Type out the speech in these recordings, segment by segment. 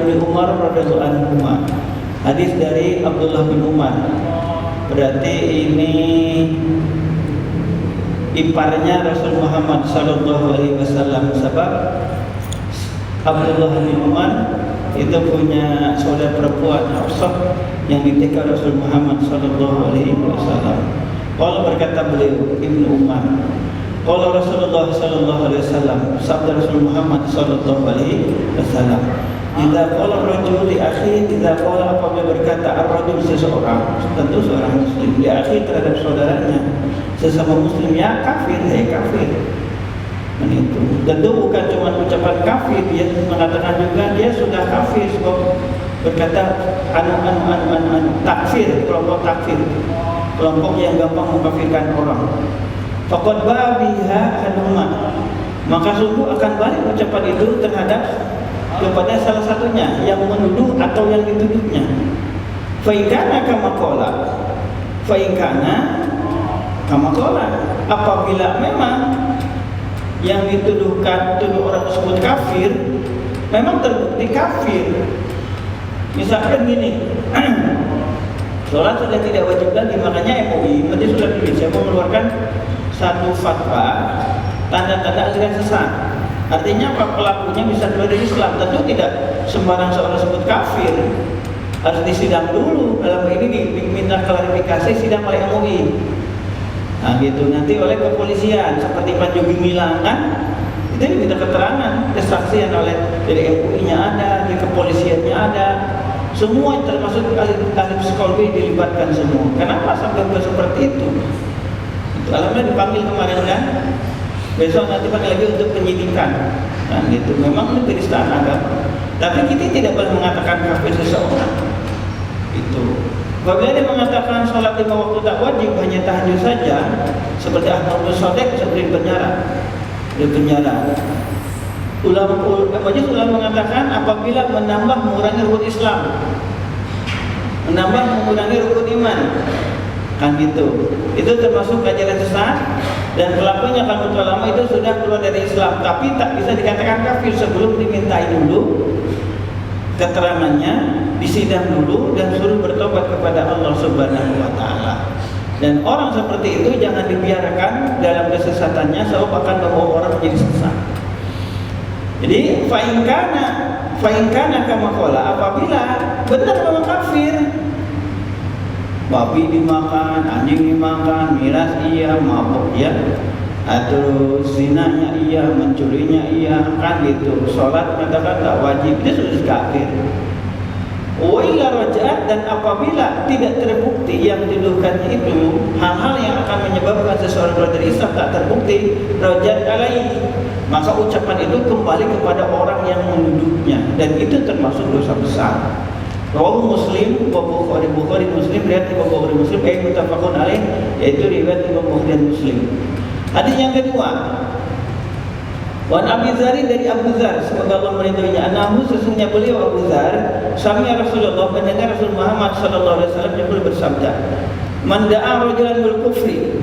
Ibnu Umar radhiyallahu anhu. Hadis dari Abdullah bin Umar. Berarti ini iparnya Rasul Muhammad sallallahu alaihi wasallam. Sebab Abdullah bin Umar itu punya saudara perempuan Hafsah yang dinikah Rasul Muhammad sallallahu alaihi wasallam. Kalau berkata beliau Ibnu Umar, kalau Rasulullah sallallahu alaihi wasallam, sabda Rasul Muhammad sallallahu alaihi wasallam, "Idza qala rajul li akhi, idza qala," apabila berkata ar-rajul seseorang, tentu seorang muslim, li akhi terhadap saudaranya, sesama muslim, ya kafir, hai kafir. Dan itu tentu bukan cuma ucapan kafir, dia mengatakan juga dia sudah kafir sebab berkata anu takfir, kelompok takfir, kelompok yang gampang mengkafirkan orang. Faqad babiha hanuma, maka sungguh akan balik ucapan itu terhadap kepada salah satunya yang menuduh atau yang dituduhnya. Fa in kana kama qala, fa in kana kama qala, apabila memang yang tuduh orang tersebut kafir, memang terbukti kafir. Misalkan gini, sholat sudah tidak wajib lagi, makanya MUI Majelis Ulama Indonesia mengeluarkan satu fatwa tanda-tanda aliran sesat. Artinya apa? Pelakunya bisa keluar dari Islam. Tentu tidak sembarang seorang sebut kafir, harus disidang dulu. Dalam ini diminta klarifikasi, sidang oleh MUI. Nah gitu, nanti oleh kepolisian seperti Panji Gumilang kan, itu diminta keterangan, kesaksian oleh dari MUI-nya ada, dari kepolisiannya ada, semua termasuk ahli psikologi dilibatkan semua. Kenapa sampai seperti itu? Alhamdulillah dipanggil kemarin kan, besok nanti panggil lagi untuk penyidikan. Nah gitu, memang itu penistaan agama. Tapi kita tidak boleh mengatakan kafir seseorang. Itu. Apabila dia mengatakan sholat 5 waktu tak wajib, hanya tahajud saja, seperti Ahmad bin Sadiq seperti di penjara. Majelis ulama mengatakan apabila menambah mengurangi rukun Islam, menambah mengurangi rukun iman, kan gitu. Itu termasuk ajaran sesat dan pelakunya kan ulama itu sudah keluar dari Islam, tapi tak bisa dikatakan kafir sebelum dimintai dulu keterangannya, disidang dulu dan suruh bertobat kepada Allah Subhanahu wa taala. Dan orang seperti itu jangan dibiarkan dalam kesesatannya sebab akan membawa orang menjadi sesat. Jadi fa in kana kama qala, apabila benar memang kafir, babi dimakan, anjing dimakan, miras iya, mabuk ya, atau zinanya iya, mencurinya iya, kan gitu. Sholat mengatakan tak wajib, dia sudah kafir. Wa illa raja'at, dan apabila tidak terbukti yang dituduhkannya itu hal-hal yang akan menyebabkan seseorang keluar dari Islam, tak terbukti, raja'at alaihi, maka ucapan itu kembali kepada orang yang menuduhnya, dan itu termasuk dosa besar. Rawahu Muslim wa Bukhari Muslim, riwayat Imam Bukhari Muslim, muttafaqun alaih, yaitu riwayat Imam Bukhari dan Muslim. Hadis yang kedua, Wan Abi Dzar, dari Abu Dzar, semoga Allah meridhoinya, anahu, sesungguhnya beliau Abu Dzar, sami'a Rasulullah, mendengar Rasul Muhammad sallallahu alaihi wasallam yang bersabda, "Man da'a rajulan bil kufri,"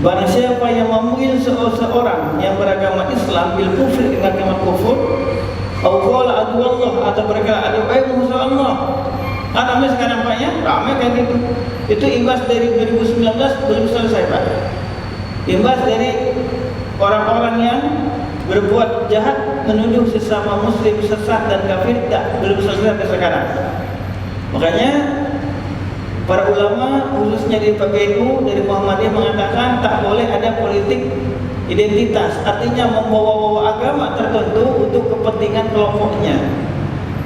barang siapa yang memanggil seorang yang beragama Islam bil kufri, dengan agama kufur, au qala adu Allah, atau berkata adu musuh Allah. Namanya sekarang Pak ya, ramai kayak gitu. Itu imbas dari 2019 belum selesai Pak. Imbas dari orang-orang yang berbuat jahat menuduh sesama muslim sesat dan kafir, belum selesai sampai sekarang. Makanya para ulama khususnya di PBNU dari Muhammadiyah mengatakan tak boleh ada politik identitas, artinya membawa-bawa agama tertentu untuk kepentingan kelompoknya.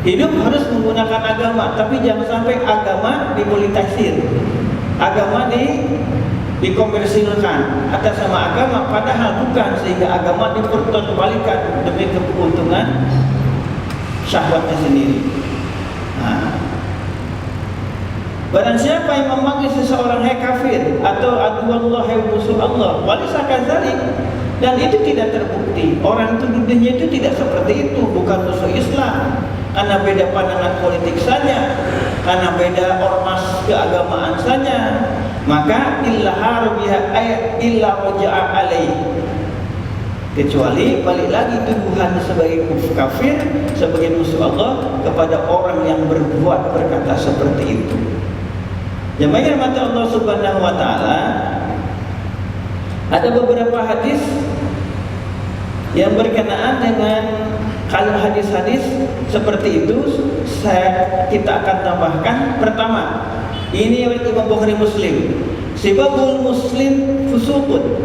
Hidup harus menggunakan agama, tapi jangan sampai agama dipolitisir, agama dikomersilkan atas sama agama, padahal bukan, sehingga agama dipertontonkan demi keuntungan syahwatnya sendiri. Nah, barang siapa yang memanggil seseorang hai kafir atau adu Allah, hai musuh Allah, walisa kadzalik, dan itu tidak terbukti, orang itu duduknya itu tidak seperti itu, bukan musuh Islam, karena beda pandangan politik saja, karena beda ormas keagamaan saja, maka illa harbiha ay illa raja'a alaih, kecuali balik lagi tuduhan sebagai kafir, sebagai musuh Allah kepada orang yang berbuat berkata seperti itu. Jemaah yang dirahmati Allah Subhanahu wa taala, ada beberapa hadis yang berkenaan dengan kalau hadis-hadis seperti itu kita akan tambahkan. Pertama, ini Imam Bukhari Muslim, sibabul muslim fusuqun,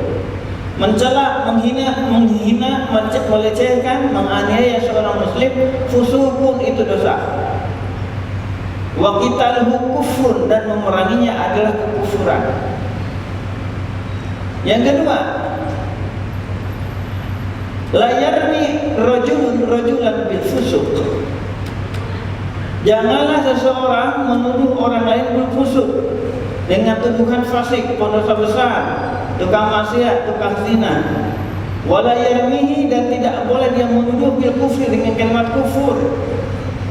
mencela, menghina, melecehkan, menganiaya seorang muslim, fusuqun, itu dosa. Wa qitaluhu kufur, dan memeranginya adalah kekufuran. Yang kedua, la yarmi rajulan bil fusuq, janganlah seseorang menuduh orang lain bil fusuq dengan tuduhan fasik, pendosa besar, tukang maksiat, tukang zina. Wala yarmihi, dan tidak boleh dia menuduh bil kufri dengan kalimat kufur,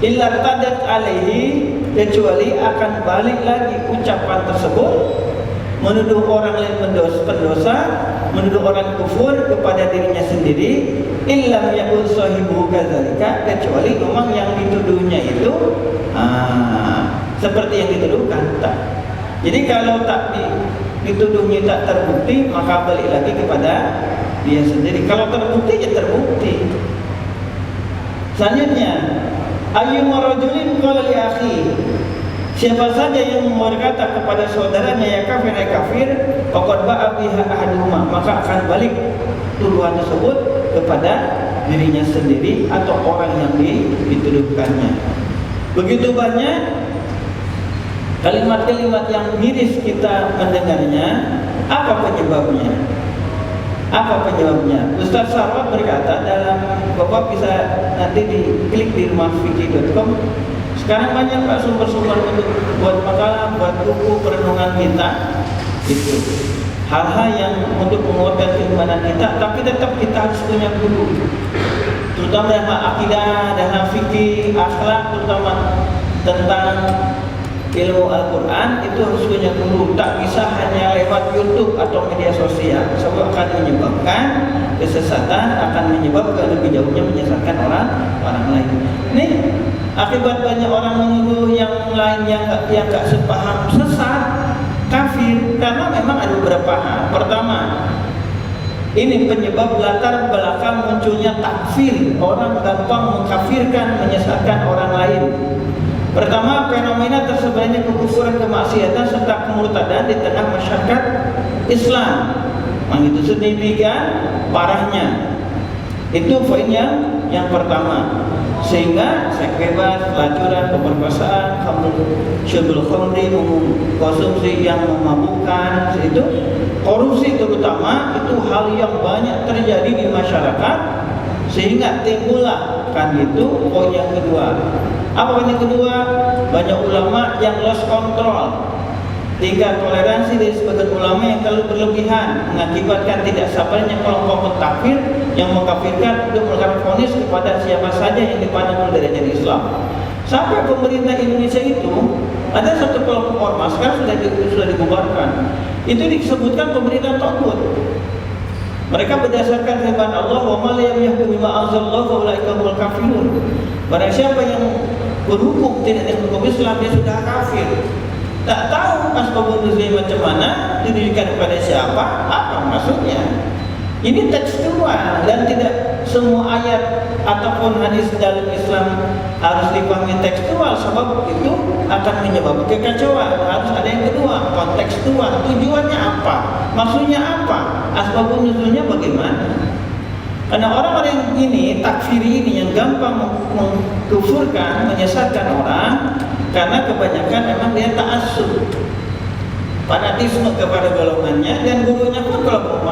illa tadat alaihi, kecuali akan balik lagi ucapan tersebut, menuduh orang lain pendosa, menuduh orang kufur kepada dirinya sendiri, illam yakun sahibu kadzalika, kecuali memang yang dituduhnya itu seperti yang dituduhkan. Tak. Jadi kalau tak dituduhnya tak terbukti, maka balik lagi kepada dia sendiri. Kalau terbukti, ya terbukti. Selanjutnya, ayyuma rajulin qala li akhi, siapa saja yang berkata kepada saudaranya ya kafir, faqad ba'a biha ahaduhuma, maka akan balik tuduhan tersebut kepada dirinya sendiri atau orang yang dituduhkannya. Begitu banyak kalimat-kalimat yang miris kita mendengarnya. Apa penyebabnya? Apa penyebabnya? Ustaz Sarwat berkata dalam, Bapak bisa nanti diklik di rumahfikih.com. Sekarang banyak Pak sumber-sumber untuk buat makalah, buat buku perenungan kita. Itu hal-hal yang untuk menguatkan keimanan kita, tapi tetap kita harus punya guru. Terutama dalam akidah, dalam fikih, akhlak, terutama tentang ilmu Al-Quran, itu harus punya guru. Tak bisa hanya lewat YouTube atau media sosial, sebab akan menyebabkan kesesatan, akan menyebabkan lebih jauhnya menyesatkan orang lain. Ini akibat banyak orang menuduh yang lain yang enggak sepaham sesat, kafir, karena memang ada beberapa hal. Pertama, ini penyebab latar belakang munculnya takfir, orang gampang mengkafirkan, menyesatkan orang lain. Pertama, fenomena tersebarnya kekufuran, kemaksiatan serta kemurtadan di tengah masyarakat Islam. Itu sedemikian parahnya. Itu poin yang pertama. Sehingga seks bebas, pelacuran, pemerkosaan, syurbul khamri, konsumsi yang memabukkan, itu korupsi terutama, itu hal yang banyak terjadi di masyarakat, sehingga timbullah kan itu poin yang kedua. Apa poin yang kedua? Banyak ulama yang lost control, tingkat toleransi dari sebagian ulama yang terlalu berlebihan, mengakibatkan tidak sabarnya kelompok takfir yang mengkafirkan untuk melakukan vonis kepada siapa saja yang dipandang derajat Islam. Sampai pemerintah Indonesia itu ada satu kelompok ormas, sekarang sudah dibubarkan. Itu disebutkan pemerintah tagut. Mereka berdasarkan firman Allah, wa man lam yahkum bima anzalallahu fa ulaika humul kafirun. Barang siapa yang berhukum tidak dengan hukum Islam, dia sudah kafir. Tak tahu asbabun nuzul macam mana, didirikan kepada siapa, apa maksudnya. Ini tekstual dan tidak semua ayat ataupun hadis dalam Islam harus dipahami tekstual, sebab itu akan menyebabkan kekacauan. Harus ada yang kedua, kontekstual. Tujuannya apa? Maksudnya apa? Asbabun nuzulnya bagaimana? Karena orang-orang ini, takfiri ini yang gampang mengkufurkan, menyesatkan orang, karena kebanyakan memang dia ta'assub, fanatisme kepada golongannya, dan gurunya pun kelompok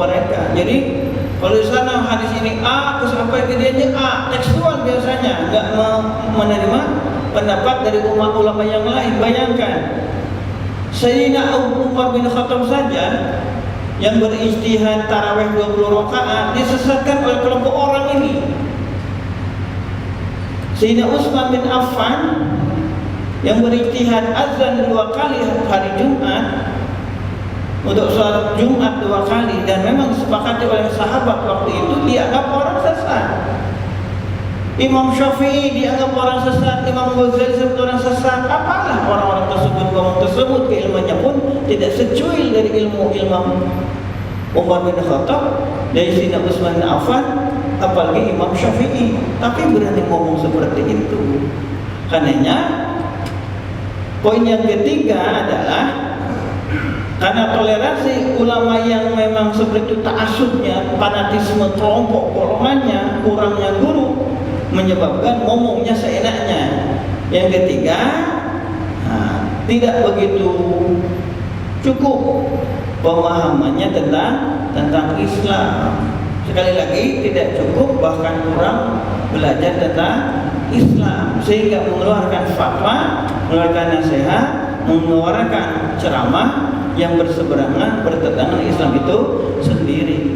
mereka. Jadi kalau di sana hadis ini A, terus sampai ke dia A, tekstual biasanya, enggak menerima pendapat dari umat ulama yang lain. Bayangkan Sayyidina Abu Umar bin Khattab saja yang berijtihad tarawih 20 rakaat disesatkan oleh kelompok orang ini. Sayyidina Utsman bin Affan yang berijtihad azan 2 kali hari Jumat untuk sholat Jumat 2 kali, dan memang disepakati oleh sahabat waktu itu dianggap orang sesat. Imam Syafi'i dianggap orang sesat, Imam Ghazali disebut orang sesat. Apalah orang-orang tersebut ngomong tersebut, keilmuannya pun tidak secuil dari ilmu Imam Umar bin Khattab, dari Sayyidina Utsman bin Affan, apalagi Imam Syafi'i. Tapi berani ngomong seperti itu. Karenanya poin yang ketiga adalah karena toleransi ulama yang memang seperti itu ta'assubnya, fanatisme kelompok golongannya, kurangnya guru, menyebabkan ngomongnya seenaknya. Yang ketiga, tidak begitu cukup pemahamannya tentang Islam. Sekali lagi, tidak cukup, bahkan kurang belajar tentang Islam, sehingga mengeluarkan fatwa, mengeluarkan nasihat, mengeluarkan ceramah yang berseberangan, bertentangan Islam itu sendiri.